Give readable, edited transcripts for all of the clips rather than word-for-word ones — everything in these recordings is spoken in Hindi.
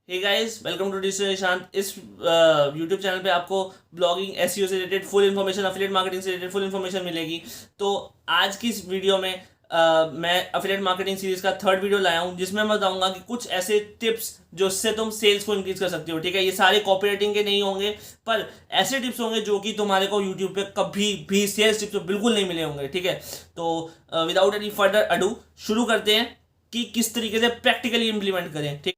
Hey guys, welcome to digital Nishant. इस यूट्यूब चैनल पे आपको ब्लॉगिंग एसईओ से related full information, affiliate marketing से रिलेटेड फुल इन्फॉर्मेशन मिलेगी। तो आज की इस वीडियो में मैं अफिलिएट मार्केटिंग सीरीज का थर्ड वीडियो लाया हूँ, जिसमें मैं बताऊंगा कि कुछ ऐसे टिप्स जिससे तुम सेल्स को इंक्रीज कर सकते हो। ठीक है, ये सारे कॉपीराइटिंग के नहीं होंगे, पर ऐसे टिप्स होंगे जो कि तुम्हारे को यूट्यूब पे कभी भी सेल्स टिप्स बिल्कुल नहीं मिले होंगे। ठीक है, तो विदाउट एनी फर्दर अडू शुरू करते हैं कि किस तरीके से प्रैक्टिकली इंप्लीमेंट करें। ठीक,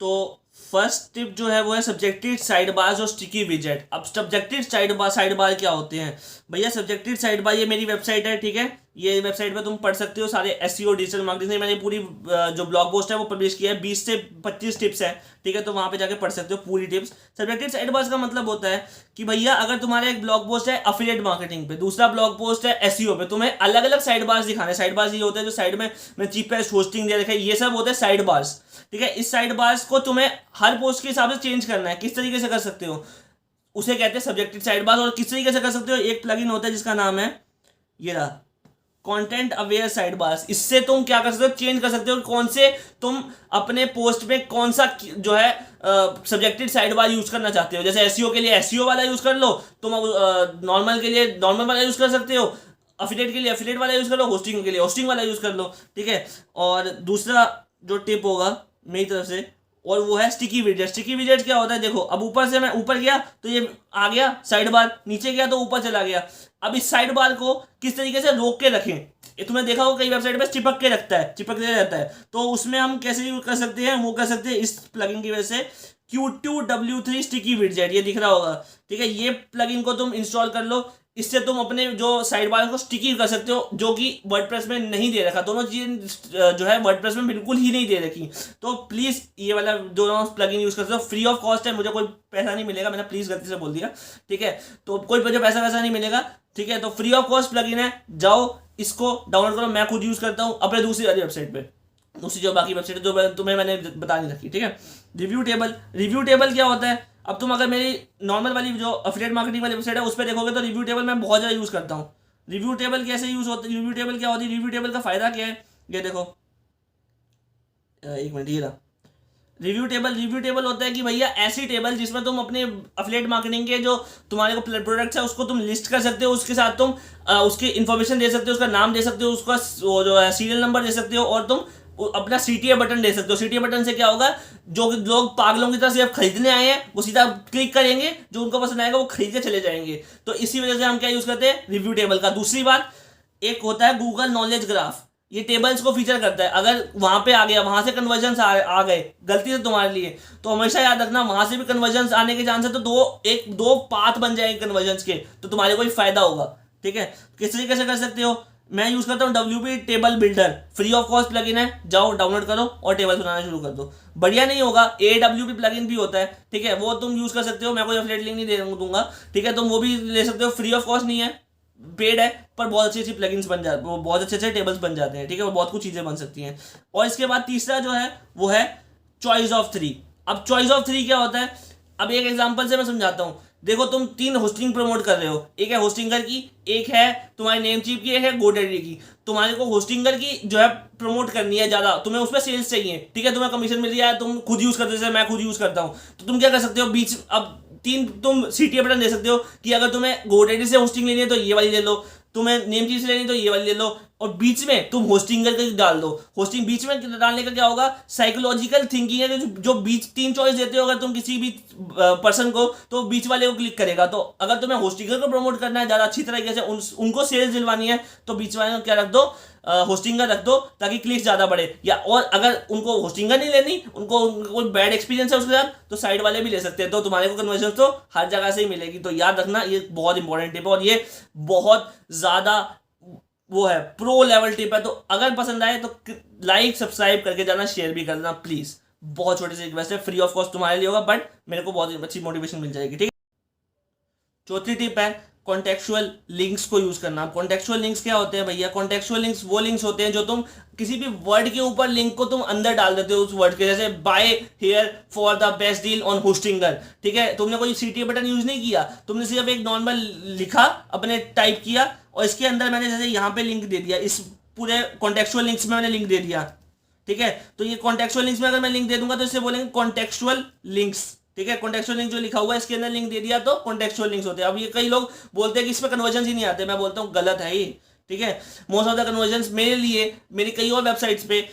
तो फर्स्ट टिप जो है वो है सब्जेक्टिव साइड बार्स और स्टिकी विजेट। अब सब्जेक्टिव साइड बार क्या होते हैं भैया? सब्जेक्टिव साइड बार, ये मेरी वेबसाइट है। ठीक है, ये वेबसाइट पे तुम पढ़ सकते हो सारे एसईओ डिजिटल मार्केटिंग से मैंने पूरी जो ब्लॉग पोस्ट है वो पब्लिश किया है। 20 से 25 टिप्स है। ठीक है, तो वहां पे जाके पढ़ सकते हो पूरी टिप्स। सब्जेक्टिव साइड बार्स का मतलब होता है कि भैया अगर तुम्हारा एक ब्लॉग पोस्ट है अफिलिएट मार्केटिंग पे, दूसरा ब्लॉग पोस्ट है एसईओ पे, तुम्हें अलग अलग साइड बार्स दिखाने। साइड बार्स ये होते हैं जो साइड में चीपेस्ट होस्टिंग दे रखा है, ये सब होते हैं साइड बार्स। ठीक है, इस साइड बार्स को तुम्हें हर पोस्ट के हिसाब से चेंज करना है। किस तरीके से कर सकते हो उसे कहते हैं सब्जेक्टिव साइड बार। और किस तरीके से कर सकते हो, एक प्लगइन होता है जिसका नाम है ये रहा, कंटेंट अवेयर साइड बार्स। इससे तुम क्या कर सकते हो, चेंज कर सकते हो कौन से तुम अपने पोस्ट में कौन सा जो है सब्जेक्टिव साइड बार यूज करना चाहते हो। जैसे एसईओ के लिए एसईओ वाला यूज कर लो, तुम नॉर्मल के लिए नॉर्मल वाला यूज कर सकते हो, अफिलिएट के लिए अफिलिएट वाला यूज कर लो, होस्टिंग के लिए होस्टिंग वाला यूज कर लो। ठीक है, और दूसरा जो टिप होगा मेरी तरफ से, और वो है स्टिकी विजेट। स्टिकी विजेट क्या होता है, देखो अब ऊपर से मैं ऊपर गया तो ये आ गया साइड बार, नीचे गया तो ऊपर चला गया। अब इस साइड बार को किस तरीके से रोक के रखें, ये तुमने देखा होगा कई वेबसाइट पे चिपक के रखता है, चिपक के रहता है। तो उसमें हम कैसे यूज कर सकते हैं, वो कर सकते हैं इस प्लगइन की वजह से, Q2W3 स्टिकी विजेट, ये दिख रहा होगा। ठीक है, ये प्लगइन को तुम इंस्टॉल कर लो। इससे तुम अपने जो साइड बार को स्टिकी कर सकते हो, जो कि वर्डप्रेस में नहीं दे रखा। दोनों चीजें जो है वर्डप्रेस में बिल्कुल ही नहीं दे रखी। तो प्लीज ये वाला दोनों प्लगइन यूज कर सकते हो, फ्री ऑफ कॉस्ट है, मुझे कोई पैसा नहीं मिलेगा, मैंने प्लीज गलती से बोल दिया। ठीक है, तो कोई मुझे पैसा वैसा नहीं मिलेगा। ठीक है, तो फ्री ऑफ कॉस्ट प्लगइन है, जाओ इसको डाउनलोड करो। मैं खुद यूज करता हूँ अपने दूसरी वाली वेबसाइट पे, दूसरी जो बाकी वेबसाइट जो तुम्हें मैंने बता नहीं रखी। ठीक है, रिव्यू टेबल क्या होता है? अब तुम अगर मेरी नॉर्मल वाली जो अफिलिएट मार्केटिंग वाली वेबसाइट है उस पर देखोगे तो रिव्यू टेबल मैं बहुत ज़्यादा यूज़ करता हूँ। रिव्यू टेबल कैसे यूज़ होता है, रिव्यू टेबल क्या होती है, रिव्यू टेबल का फ़ायदा क्या है, ये देखो, एक मिनट, ये रहा रिव्यू टेबल होता है कि भैया ऐसी टेबल जिसमें तुम अपने अफिलिएट मार्केटिंग के जो तुम्हारे को प्रोडक्ट्स है उसको तुम लिस्ट कर सकते हो, उसके साथ तुम उसकी इन्फॉर्मेशन दे सकते हो, उसका नाम दे सकते हो, उसका वो जो है सीरियल नंबर दे सकते हो, और तुम अपना सीटीए बटन दे सकते हो। सीटीए बटन से क्या होगा, जो लोग पागलों की तरह से खरीदने आए हैं वो सीधा क्लिक करेंगे, जो उनको पसंद आएगा वो खरीद के चले जाएंगे। तो इसी वजह से हम क्या यूज करते हैं, रिव्यू टेबल का। दूसरी बात, एक होता है गूगल नॉलेज ग्राफ, ये टेबल्स को फीचर करता है। अगर वहां पे आ गया, वहां से कन्वर्जन आ गए गलती से तुम्हारे लिए, तो हमेशा याद रखना वहां से भी कन्वर्जन आने के चांस है, तो दो पाथ बन जाएंगे कन्वर्जन के, तो तुम्हारे को ही फायदा होगा। ठीक है, किस तरीके से कर सकते हो, मैं यूज करता हूँ WP table builder, free of cost plugin है, जाओ डाउनलोड करो और टेबल बनाना शुरू कर दो। बढ़िया नहीं होगा, AWP प्लगइन भी होता है। ठीक है, वो तुम यूज कर सकते हो, मैं कोई एफिलिएट लिंक नहीं दूंगा। ठीक है, तुम वो भी ले सकते हो, फ्री ऑफ कॉस्ट नहीं है, पेड है, पर बहुत अच्छी अच्छी प्लगइन्स बन जाते हैं, वो बहुत अच्छे अच्छे टेबल्स बन जाते हैं। ठीक है, वो बहुत कुछ चीज़ें बन सकती हैं। और इसके बाद तीसरा जो है वो है चॉइस ऑफ 3। अब चॉइस ऑफ 3 क्या होता है, अब एक एग्जांपल से मैं समझाता हूँ। देखो, तुम 3 होस्टिंग प्रमोट कर रहे हो, एक है होस्टिंगर की, एक है तुम्हारी नेम चीप की, एक है गोडेडी की। तुम्हारे को होस्टिंगर की जो है प्रमोट करनी है ज़्यादा, तुम्हें उसमें सेल्स चाहिए। ठीक है, तुम्हें कमीशन मिल रहा है, तुम खुद यूज़ करते, जैसे मैं खुद यूज़ करता हूँ, तो तुम क्या कर सकते हो, बीच अब 3 तुम सीटीए बटन दे सकते हो कि अगर तुम्हें गोडेडी से होस्टिंग लेनी है तो ये वाली ले लो, तुम्हें नेम चीज लेनी तो ये वाली ले लो, और बीच में तुम होस्टिंगर का डाल दो। होस्टिंग बीच में डालने का क्या होगा, साइकोलॉजिकल थिंकिंग है, जो बीच 3 चॉइस देते हो अगर तुम किसी भी पर्सन को, तो बीच वाले को क्लिक करेगा। तो अगर तुम्हें होस्टिंगर को प्रमोट करना है ज़्यादा अच्छी तरीके से, उनको सेल्स दिलवानी है, तो बीच वाले को क्या रख दो, होस्टिंगर रख दो, ताकि क्लिक्स ज़्यादा बढ़े। या और अगर उनको होस्टिंगर नहीं लेनी, उनको कोई बैड एक्सपीरियंस है उसके साथ, तो साइड वाले भी ले सकते हैं, तो तुम्हारे को कन्वर्जन तो हर जगह से ही मिलेगी। तो याद रखना, ये बहुत इंपॉर्टेंट टिप है, और ये बहुत ज़्यादा वो है, प्रो लेवल टिप है। तो अगर पसंद आए तो लाइक सब्सक्राइब करके जाना, शेयर भी कर देना प्लीज़। बहुत छोटी सी रिक्वेस्ट है, फ्री ऑफ कॉस्ट तुम्हारे लिए होगा, बट मेरे को बहुत अच्छी मोटिवेशन मिल जाएगी। ठीक है, चौथी टिप है कॉन्टेक्चुअल लिंक्स को यूज करना। कॉन्टेक्चुअल लिंक्स क्या होते हैं भैया, कॉन्टेक्चुअल लिंक्स वो लिंक्स होते हैं जो तुम किसी भी वर्ड के ऊपर लिंक को तुम अंदर डाल देते हो उस वर्ड के, जैसे buy here for the best deal on Hostinger. ठीक है, तुमने कोई सीटीए बटन यूज नहीं किया, तुमने सिर्फ एक नॉर्मल लिखा, अपने टाइप किया, और इसके अंदर मैंने जैसे यहाँ पे लिंक दे दिया, इस पूरे कॉन्टेक्चुअल लिंक्स में मैंने लिंक दे दिया। ठीक है। तो ये कॉन्टेक्चुअल लिंक्स में अगर मैं लिंक दे दूंगा तो इससे बोलेंगे कॉन्टेक्चुअल लिंक्स, ठीक है। कॉन्टेक्चुअल लिंक जो लिखा हुआ है इसके अंदर लिंक दे दिया तो कॉन्टेक्चुअल लिंक्स होते हैं। अब ये कई लोग बोलते हैं कि इसमें कन्वर्जन ही नहीं आते, मैं बोलता हूँ गलत है ये, ठीक है। मोस्ट ऑफ द कन्वर्जन मेरे लिए मेरी कई और वेबसाइट्स पे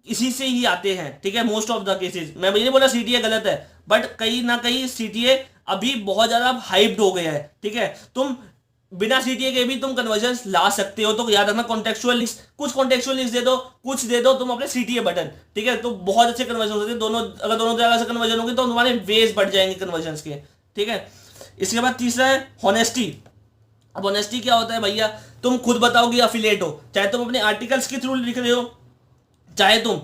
इसी से ही आते हैं, ठीक है। मोस्ट ऑफ द केसेस, मैं ये नहीं बोला सीटीए गलत है, बट कहीं ना कहीं सीटीए अभी बहुत ज्यादा हाइप्ड हो गया है, ठीक है। तुम बिना सीटीए के भी तुम कन्वर्जन ला सकते हो, तो याद रखना कॉन्टेक्चुअल लिंक्स, कुछ कॉन्टेक्चुअल लिंक्स दे दो, कुछ दे दो तुम अपने सीटीए बटन, ठीक है। तो बहुत अच्छे कन्वर्जन होते हैं दोनों, अगर दोनों जगह से कन्वर्जन होगी तो तुम्हारे वेज बढ़ जाएंगे कन्वर्जन के, ठीक है। इसके बाद तीसरा है हॉनेस्टी। अब ऑनेस्टी क्या होता है भैया, तुम खुद बताओ कि अफिलिएट हो, चाहे तुम अपने आर्टिकल्स के थ्रू लिख रहे हो, चाहे तुम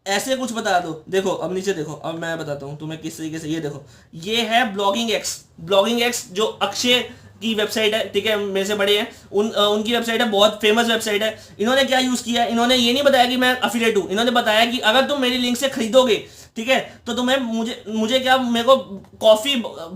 ऐसे कुछ बता दो। देखो अब नीचे देखो, अब मैं बताता हूँ तुम्हें किस तरीके से, ये देखो ये है ब्लॉगिंग एक्स। ब्लॉगिंग एक्स जो अक्षय की वेबसाइट है, ठीक है, मेरे से बड़े हैं, उनकी वेबसाइट है, बहुत फेमस वेबसाइट है। इन्होंने क्या यूज किया, इन्होंने ये नहीं बताया कि मैं अफिलिएट हूँ, इन्होंने बताया कि अगर तुम मेरी लिंक से खरीदोगे, ठीक है, तो तुम्हें मुझे क्या, मेरे को कॉफी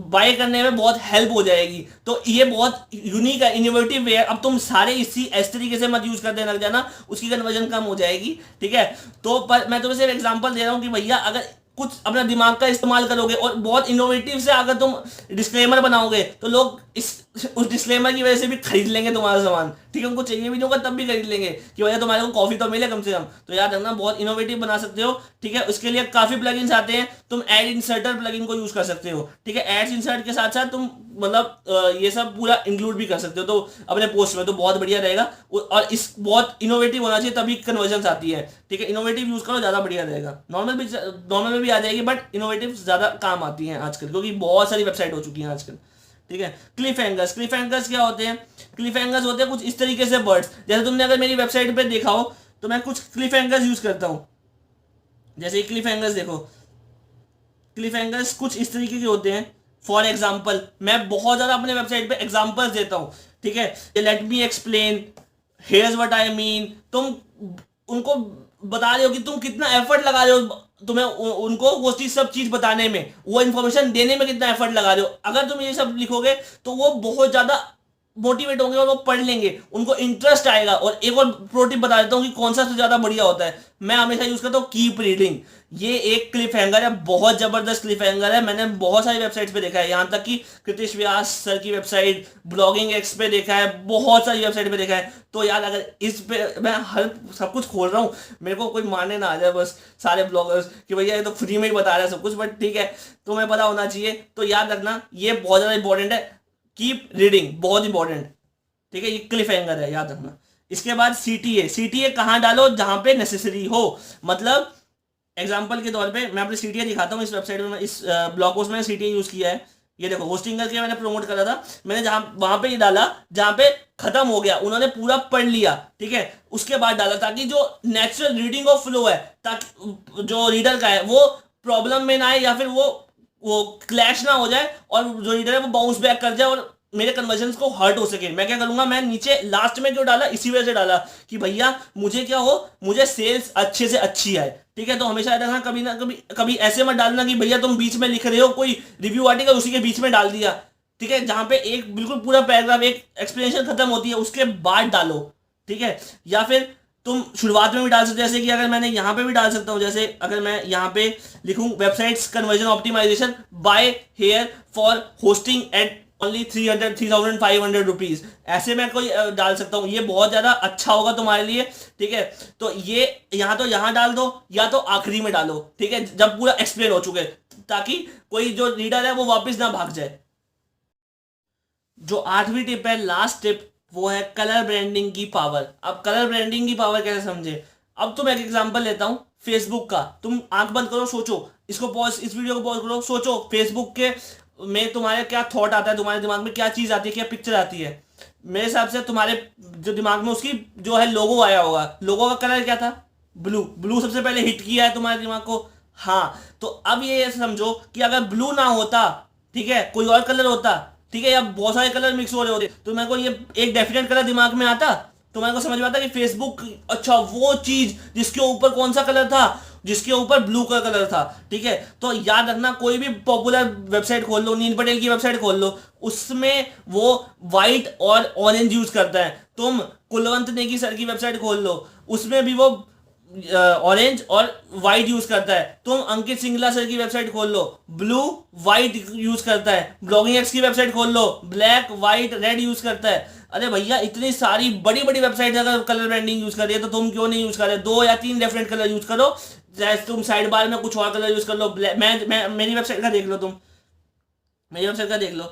बाय करने में बहुत हेल्प हो जाएगी। तो ये बहुत यूनिक है, इनोवेटिव वे है। अब तुम सारे इस तरीके से मत यूज करने लग जाना, उसकी कन्वर्जन कम हो जाएगी, ठीक है। तो पर मैं तुम्हें सिर्फ एग्जांपल दे रहा हूँ कि भैया अगर कुछ अपना दिमाग का इस्तेमाल करोगे और बहुत इनोवेटिव से अगर तुम डिस्क्लेमर बनाओगे तो लोग उस डिस्क्लेमर की वजह से भी खरीद लेंगे तुम्हारा सामान, ठीक है। उनको चाहिए भी नहीं होगा तब भी खरीद लेंगे कि भैया तुम्हारे को कॉफी तो मिले कम से कम। तो याद रखना बहुत इनोवेटिव बना सकते हो, ठीक है। उसके लिए काफी प्लगइन्स आते हैं, तुम एड इंसर्टर प्लगइन को यूज कर सकते हो, ठीक है। एड्स इंसर्ट के साथ साथ तुम मतलब ये सब पूरा इंक्लूड भी कर सकते हो तो अपने पोस्ट में, तो बहुत बढ़िया रहेगा। और इस बहुत इनोवेटिव होना चाहिए तभी कन्वर्जन आती है, ठीक है। इनोवेटिव यूज करो, ज्यादा बढ़िया रहेगा। नॉर्मल में भी आ जाएगी बट इनोवेटिव ज्यादा काम आती है आजकल, क्योंकि बहुत सारी वेबसाइट हो चुकी हैं आजकल, ठीक है। क्लिफ हैंगर्स, क्लिफ हैंगर्स क्या होते हैं, क्लिफ हैंगर्स होते हैं कुछ इस तरीके से वर्ड्स, जैसे तुमने अगर मेरी वेबसाइट पे देखा हो तो मैं कुछ क्लिफ हैंगर्स यूज करता हूं। जैसे क्लिफ हैंगर्स देखो, क्लिफ हैंगर्स कुछ इस तरीके के होते हैं। फॉर एग्जाम्पल, मैं बहुत ज्यादा अपने वेबसाइट पे एग्जाम्पल्स देता हूं, ठीक है। Let me explain, here's what I mean. तुम उनको बता रहे हो कि तुम कितना एफर्ट लगा रहे हो, तुम्हें उनको वो चीज सब चीज बताने में, वो इन्फॉर्मेशन देने में कितना एफर्ट लगा रहे हो। अगर तुम ये सब लिखोगे तो वो बहुत ज्यादा मोटिवेट होंगे और वो पढ़ लेंगे, उनको इंटरेस्ट आएगा। और एक और प्रो टिप बता देता हूँ कि कौन सा सबसे ज्यादा बढ़िया होता है, मैं हमेशा यूज करता हूँ कीप रीडिंग। ये एक क्लिफ हैंगर है, बहुत जबरदस्त क्लिफ हैंगर है, मैंने बहुत सारी वेबसाइट्स पे देखा है, यहाँ तक कि कृतिश व्यास सर की वेबसाइट, ब्लॉगिंग एक्स पे देखा है, बहुत सारी वेबसाइट पे देखा है। तो यार अगर इस पे मैं हर सब कुछ खोल रहा हूँ, मेरे को कोई मानने ना आ जाए बस सारे ब्लॉगर्स कि भैया ये तो फ्री में ही बता रहा है सब कुछ, बट ठीक है, तुम्हें पता होना चाहिए। तो याद रखना ये बहुत ज्यादा इंपॉर्टेंट है, कीप रीडिंग, बहुत इंपॉर्टेंट, ठीक है। ये क्लिफ हैंगर है, याद रखना। इसके बाद सीटीए, सीटीए कहाँ डालो, जहां पे नेसेसरी हो। मतलब एग्जांपल के तौर पे मैं अपनी सीटीए दिखाता हूँ, इस वेबसाइट में, इस ब्लॉग पोस्ट में सीटीए यूज किया है। ये देखो होस्टिंग करके मैंने प्रमोट करा था, मैंने जहां वहां पे ही डाला जहां पे खत्म हो गया, उन्होंने पूरा पढ़ लिया, ठीक है, उसके बाद डाला, ताकि जो नेचुरल रीडिंग ऑफ फ्लो है, ताकि जो रीडर का है वो प्रॉब्लम में ना आए, या फिर वो क्लैश ना हो जाए, और जो रीडर है वो बाउंस बैक कर जाए और मेरे कन्वर्जन को हर्ट हो सके। मैं क्या करूंगा, मैं नीचे लास्ट में क्यों डाला, इसी वजह से डाला कि भैया मुझे क्या हो, मुझे सेल्स अच्छे से अच्छी आए, ठीक है। तो हमेशा रहना, कभी ना कभी कभी ऐसे मत डालना कि भैया तुम बीच में लिख रहे हो कोई रिव्यू आर्टिकल, उसी के बीच में डाल दिया, ठीक है। जहां पे एक बिल्कुल पूरा पैराग्राफ, एक एक्सप्लेनेशन खत्म होती है उसके बाद डालो, ठीक है। या फिर तुम शुरुआत में भी डाल सकते हो, जैसे कि अगर मैंने यहाँ पे भी डाल सकता हूँ, जैसे अगर मैं यहाँ पे लिखूं websites conversion optimization buy here for hosting at only 3,500 rupees, ऐसे मैं कोई डाल सकता हूँ, ये बहुत ज्यादा अच्छा होगा तुम्हारे लिए, ठीक है। तो ये यहाँ तो यहाँ डाल दो, या तो आखिरी में डालो, ठीक है, जब पूरा एक्सप्लेन हो चुके, ताकि कोई जो रीडर है वो वापस ना भाग जाए। जो 8वीं टिप है, लास्ट टिप, वो है कलर ब्रांडिंग की पावर। अब कलर ब्रांडिंग की पावर कैसे समझे, अब तुम एक एग्जांपल लेता हूं फेसबुक का, तुम आंख बंद करो, सोचो, इसको पॉज, इस वीडियो को पॉज करो, सोचो फेसबुक के में तुम्हारे क्या थॉट आता है, तुम्हारे दिमाग में क्या चीज आती है, क्या पिक्चर आती है। मेरे हिसाब से तुम्हारे जो दिमाग में उसकी जो है लोगो आया होगा, लोगो का कलर क्या था, ब्लू। ब्लू सबसे पहले हिट किया है तुम्हारे दिमाग को, हाँ। तो अब ये समझो कि अगर ब्लू ना होता, ठीक है, कोई और कलर होता, ठीक है, या बहुत सारे कलर मिक्स हो रहे होते, तो मेरे को ये एक डेफिनेट कलर दिमाग में आता, तो मेरे को समझ में आता कि फेसबुक, अच्छा वो चीज जिसके ऊपर कौन सा कलर था, जिसके ऊपर ब्लू का कलर था, ठीक है। तो याद रखना, कोई भी पॉपुलर वेबसाइट खोल लो, नील पटेल की वेबसाइट खोल लो, उसमें वो व्हाइट और ऑरेंज यूज करता है। तुम कुलवंत नेगी सर की वेबसाइट खोल लो, उसमें भी वो ऑरेंज और वाइट यूज करता है। तुम अंकित सिंगला सर की वेबसाइट खोल लो, ब्लू वाइट यूज करता है। ब्लॉगिंग एक्स की वेबसाइट खोल लो, ब्लैक वाइट रेड यूज करता है। अरे भैया इतनी सारी बड़ी बड़ी वेबसाइट अगर कलर ब्रांडिंग यूज कर रही है तो तुम क्यों नहीं यूज कर रहे? 2 या 3 डिफरेंट कलर यूज करो। जैसे तुम साइड बार में कुछ और कलर यूज कर लो। मैं मेरी वेबसाइट का देख लो, तुम मेरी वेबसाइट का देख लो।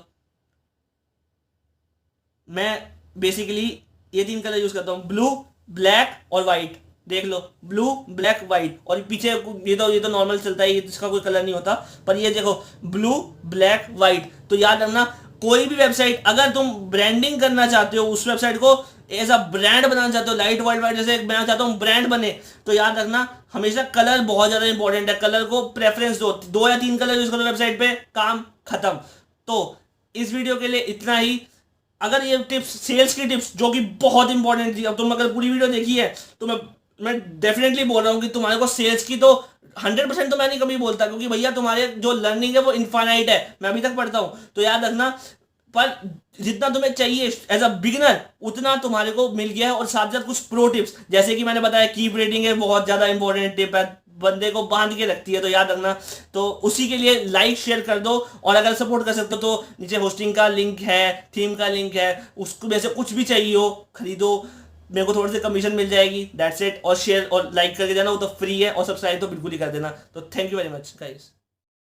मैं बेसिकली ये 3 कलर यूज करता हूँ, ब्लू ब्लैक और वाइट। देख लो, ब्लू ब्लैक वाइट। और पीछे ये तो नॉर्मल चलता है, इसका कोई कलर नहीं होता। पर ये देखो, ब्लू ब्लैक वाइट। तो याद रखना, कोई भी वेबसाइट अगर तुम ब्रांडिंग करना चाहते हो, उस वेबसाइट को एज अ ब्रांड बनाना चाहते हो, लाइट वाइट वाइट जैसे मैं चाहता हूँ ब्रांड बने, तो याद रखना हमेशा कलर बहुत ज्यादा इंपॉर्टेंट है। कलर को प्रेफरेंस दो, 2 या 3 कलर यूज करो वेबसाइट पे, काम खत्म। तो इस वीडियो के लिए इतना ही। अगर ये टिप्स, सेल्स की टिप्स जो कि बहुत इंपॉर्टेंट थी, अब तुम अगर पूरी वीडियो देखी है तो मैं डेफिनेटली बोल रहा हूँ कि तुम्हारे को सेल्स की तो 100% तो मैं नहीं कभी बोलता, क्योंकि भैया तुम्हारे जो लर्निंग है वो इनफाइनाइट है, मैं अभी तक पढ़ता हूँ। तो याद रखना, पर जितना तुम्हें चाहिए एज अ बिगिनर उतना तुम्हारे को मिल गया है। और साथ साथ कुछ प्रो टिप्स, जैसे कि मैंने बताया कीप रेटिंग है बहुत ज्यादा इंपॉर्टेंट टिप है, बंदे को बांध के रखती है, तो याद रखना। तो उसी के लिए लाइक शेयर कर दो। और अगर सपोर्ट कर सकते हो तो नीचे होस्टिंग का लिंक है, थीम का लिंक है, उसको वैसे कुछ भी चाहिए हो खरीदो, मेरे को थोड़ी सी कमीशन मिल जाएगी, दैट्स इट। और शेयर और लाइक करके जाना, वो तो फ्री है। और सब्सक्राइब तो बिल्कुल ही कर देना। तो thank you very much guys.